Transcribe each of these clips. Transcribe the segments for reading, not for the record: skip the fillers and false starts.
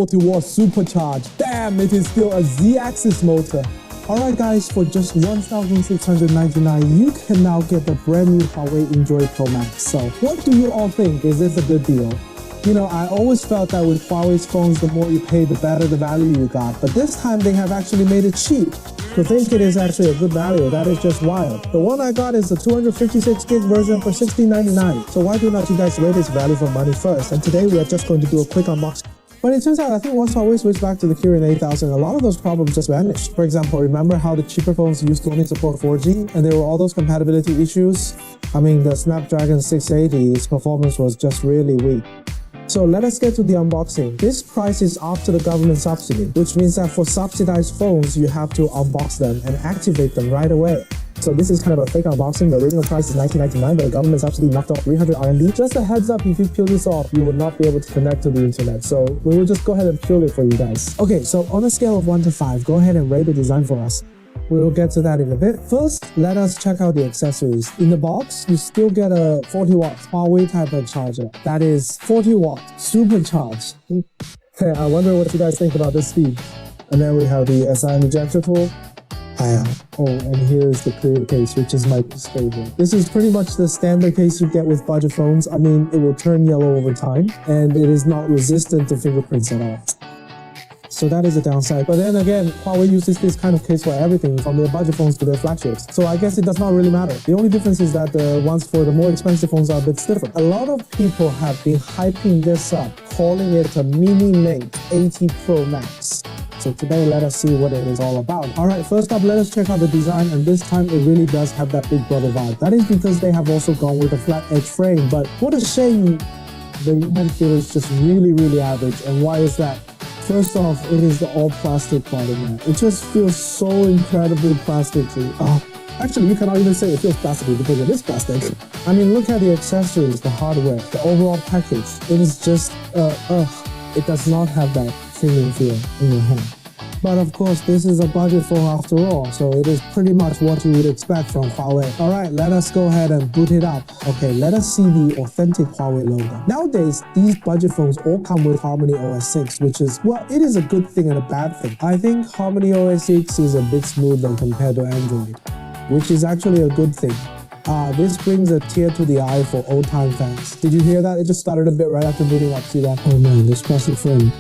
40 watts supercharged. Damn, it is still a Z-axis motor. Alright guys, for just $1,699, you can now get the brand new Huawei Enjoy Pro Max. So, what do you all think? Is this a good deal? You know, I always felt that with Huawei's phones, the more you pay, the better the value you got. But this time, they have actually made it cheap. To think it is actually a good value, that is just wild. The one I got is the 256 gig version for $16.99. So why do not you guys rate its value for money first? And today, we are just going to do a quick unboxing. But it turns out, I think once Huawei switched back to the Kirin 8000, a lot of those problems just vanished. For example, remember how the cheaper phones used to only support 4G? And there were all those compatibility issues? I mean, the Snapdragon 680, its performance was just really weak. So let us get to the unboxing. This price is after the government subsidy, which means that for subsidized phones, you have to unbox them and activate them right away. So this is kind of a fake unboxing. The original price is $19.99, but the government subsidy knocked off 300 RMB. Just a heads up, if you peel this off, you will not be able to connect to the internet. So we will just go ahead and peel it for you guys. Okay, so on a scale of 1 to 5, go ahead and rate the design for us. We will get to that in a bit. First, let us check out the accessories. In the box, you still get a 40 watt Huawei type of charger. That is 40 watt supercharged. I wonder what you guys think about this speed. And then we have the SIM ejector tool. Oh, and here's the clear case, which is my favorite. This is pretty much the standard case you get with budget phones. I mean, it will turn yellow over time, and it is not resistant to fingerprints at all. So that is a downside. But then again, Huawei uses this kind of case for everything, from their budget phones to their flagships. So I guess it does not really matter. The only difference is that the ones for the more expensive phones are a bit stiffer. A lot of people have been hyping this up, calling it a Mini Mate 80 Pro Max. So today, let us see what it is all about. Alright, first up, let us check out the design, and this time it really does have that Big Brother vibe. That is because they have also gone with a flat edge frame, but what a shame the human feel is just really average. And why is that? First off, it is the all plastic part of it. It just feels so incredibly plasticky. Actually, you cannot even say it feels plasticky because it is plastic. I mean, look at the accessories, the hardware, the overall package. It is just, it does not have that feeling feel in your hand. But of course, this is a budget phone after all, so it is pretty much what you would expect from Huawei. Alright, let us go ahead and boot it up. Okay, let us see the authentic Huawei logo. Nowadays, these budget phones all come with Harmony OS 6, which is, well, it is a good thing and a bad thing. I think Harmony OS 6 is a bit smoother compared to Android, which is actually a good thing. This brings a tear to the eye for old-time fans. Did you hear that? It just started a bit right after booting up. See that? Oh man, this plastic frame.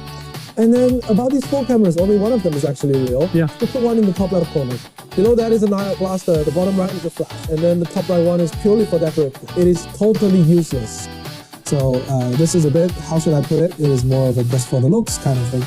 And then about these 4 cameras, only one of them is actually real. Yeah. Just put one in the top left corner. Below that is a night blaster, the bottom right is a flash, and then the top right one is purely for decoration. It is totally useless. So this is a bit, how should I put it? It is more of a just for the looks kind of thing.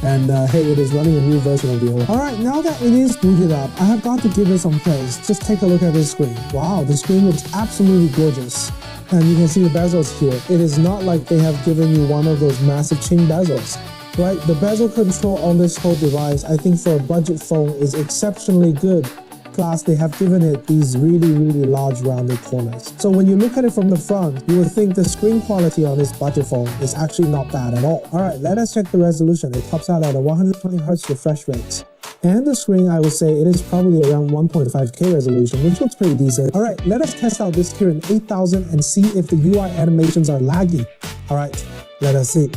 And hey, it is running a new version of the old. Alright, now that it is booted up, I have got to give it some praise. Just take a look at this screen. Wow, the screen looks absolutely gorgeous. And you can see the bezels here. It is not like they have given you one of those massive chin bezels. Right, the bezel control on this whole device, I think for a budget phone, is exceptionally good. Plus, they have given it these really large rounded corners. So when you look at it from the front, you would think the screen quality on this budget phone is actually not bad at all. Alright, let us check the resolution. It tops out at a 120Hz refresh rate. And the screen, I would say it is probably around 1.5K resolution, which looks pretty decent. Alright, let us test out this Kirin 8000 and see if the UI animations are laggy. Alright, let us see.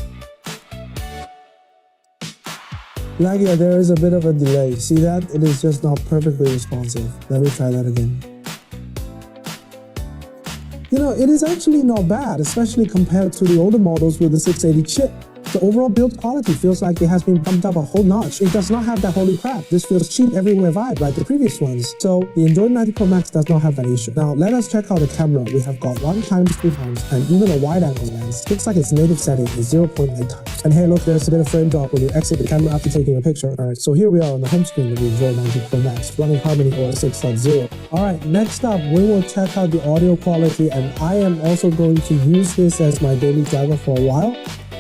Yeah, there is a bit of a delay. See that? It is just not perfectly responsive. Let me try that again. You know, it is actually not bad, especially compared to the older models with the 680 chip. The overall build quality feels like it has been bumped up a whole notch. It does not have that holy crap, this feels cheap everywhere vibe like the previous ones. So the Android 90 Pro Max does not have that issue. Now let us check out the camera. We have got 1x, 2x, and even a wide angle lens. Looks like its native setting is 0.9x. And hey look, there's a bit of frame drop when you exit the camera after taking a picture. Alright, so here we are on the home screen of the Android 90 Pro Max, running Harmony OS 6.0. Alright, next up, we will check out the audio quality, and I am also going to use this as my daily driver for a while.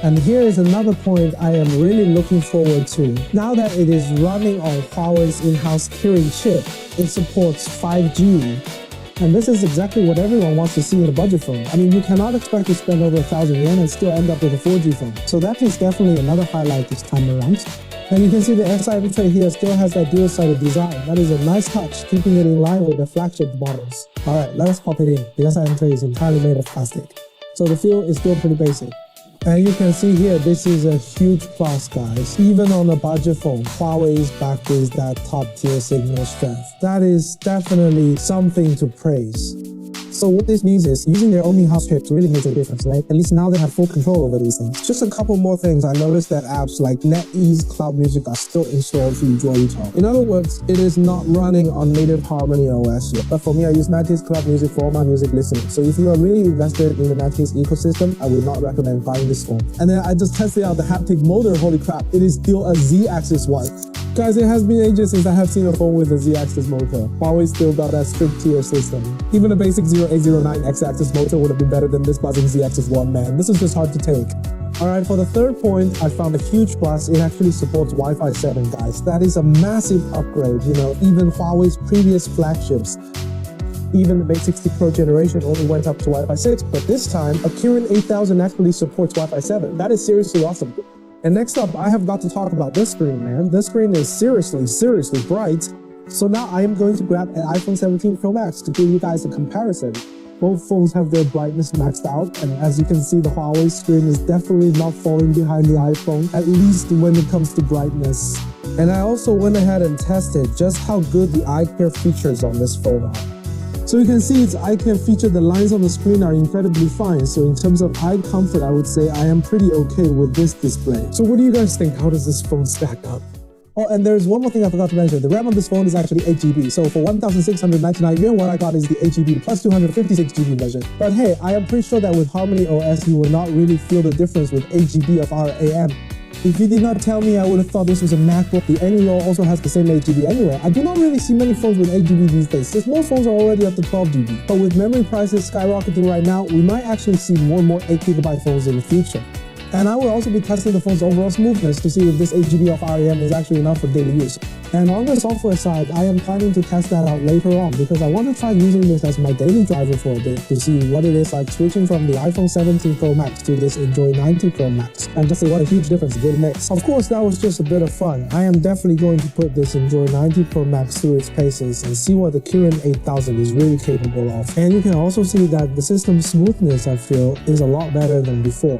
And here is another point I am really looking forward to. Now that it is running on Huawei's in-house Kirin chip, it supports 5G. And this is exactly what everyone wants to see in a budget phone. I mean, you cannot expect to spend over 1,000 yen and still end up with a 4G phone. So that is definitely another highlight this time around. And you can see the SIM tray here still has that dual-sided design. That is a nice touch, keeping it in line with the flagship models. Alright, let us pop it in. The SIM tray is entirely made of plastic, so the feel is still pretty basic. And you can see here, this is a huge plus, guys. Even on a budget phone, Huawei is back with that top-tier signal strength. That is definitely something to praise. So what this means is, using their own in-house chips really makes a difference, right? At least now they have full control over these things. Just a couple more things. I noticed that apps like NetEase Cloud Music are still installed through Droid. In other words, it is not running on native Harmony OS yet. But for me, I use NetEase Cloud Music for all my music listening. So if you are really invested in the NetEase ecosystem, I would not recommend buying this phone. And then I just tested out the haptic motor. Holy crap, it is still a Z-axis one. Guys, it has been ages since I have seen a phone with a Z-axis motor. Huawei still got that strict tier system. Even a basic 0809 X-axis motor would have been better than this buzzing Z-axis one, man. This is just hard to take. Alright, for the third point, I found a huge plus. It actually supports Wi-Fi 7, guys. That is a massive upgrade. You know, even Huawei's previous flagships, even the Mate 60 Pro generation only went up to Wi-Fi 6, but this time, a Kirin 8000 actually supports Wi-Fi 7. That is seriously awesome. And next up, I have got to talk about this screen, man. This screen is seriously bright. So now I am going to grab an iPhone 17 Pro Max to give you guys a comparison. Both phones have their brightness maxed out, and as you can see, the Huawei screen is definitely not falling behind the iPhone, at least when it comes to brightness. And I also went ahead and tested just how good the eye care features on this phone are. So you can see its eye care feature, the lines on the screen are incredibly fine. So in terms of eye comfort, I would say I am pretty okay with this display. So what do you guys think? How does this phone stack up? Oh, and there's one more thing I forgot to mention. The RAM on this phone is actually 8GB. So for 1,699 yuan, what I got is the 8GB plus 256GB version. But hey, I am pretty sure that with Harmony OS, you will not really feel the difference with 8GB of RAM. If you did not tell me, I would have thought this was a MacBook. The NEO also has the same 8GB anyway. I do not really see many phones with 8GB these days, since most phones are already up to 12GB. But with memory prices skyrocketing right now, we might actually see more and more 8GB phones in the future. And I will also be testing the phone's overall smoothness to see if this 8GB of RAM is actually enough for daily use. And on the software side, I am planning to test that out later on because I want to try using this as my daily driver for a bit to see what it is like switching from the iPhone 17 Pro Max to this Enjoy 90 Pro Max and just see what a huge difference it makes. Of course, that was just a bit of fun. I am definitely going to put this Enjoy 90 Pro Max through its paces and see what the Kirin 8000 is really capable of. And you can also see that the system smoothness, I feel, is a lot better than before.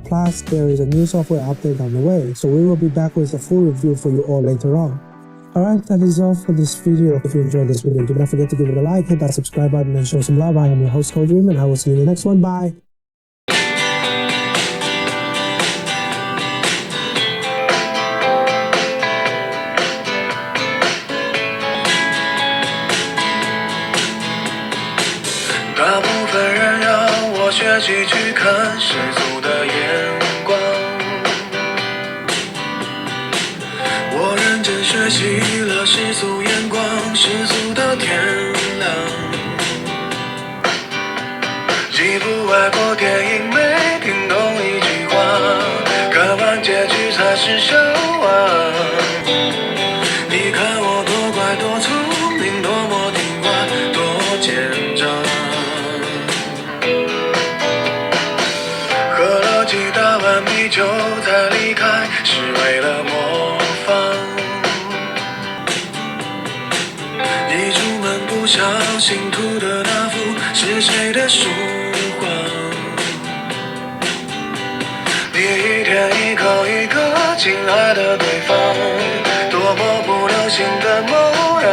Plus, there is a new software update on the way, so we will be back with a full review for you all later on. Alright, that is all for this video. If you enjoyed this video, do not forget to give it a like, hit that subscribe button, and show some love. I am your host, Dream, and I will see you in the next one. Bye!大部分人让我学习去看世俗的眼光，我认真学习了世俗眼光，世俗的天亮。几部外国电影没听懂一句话，看完结局才是笑话。你看我多乖多聪明，多么听话，多奸诈。喝了几大碗米酒才离开，是为了模仿。一出门不小心涂的那幅是谁的书画？你一天一口一个亲爱的对方，多么不流行的模样，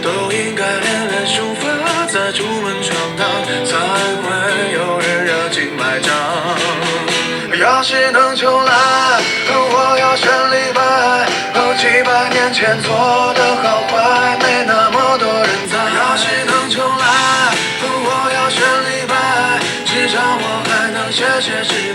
都应该练练书法，再出门闯荡，才会有人热情买账。要是能重来，我要选李白，几百年前做的好坏，没那么多人在。要是能重来，我要选李白，至少我还能写写诗。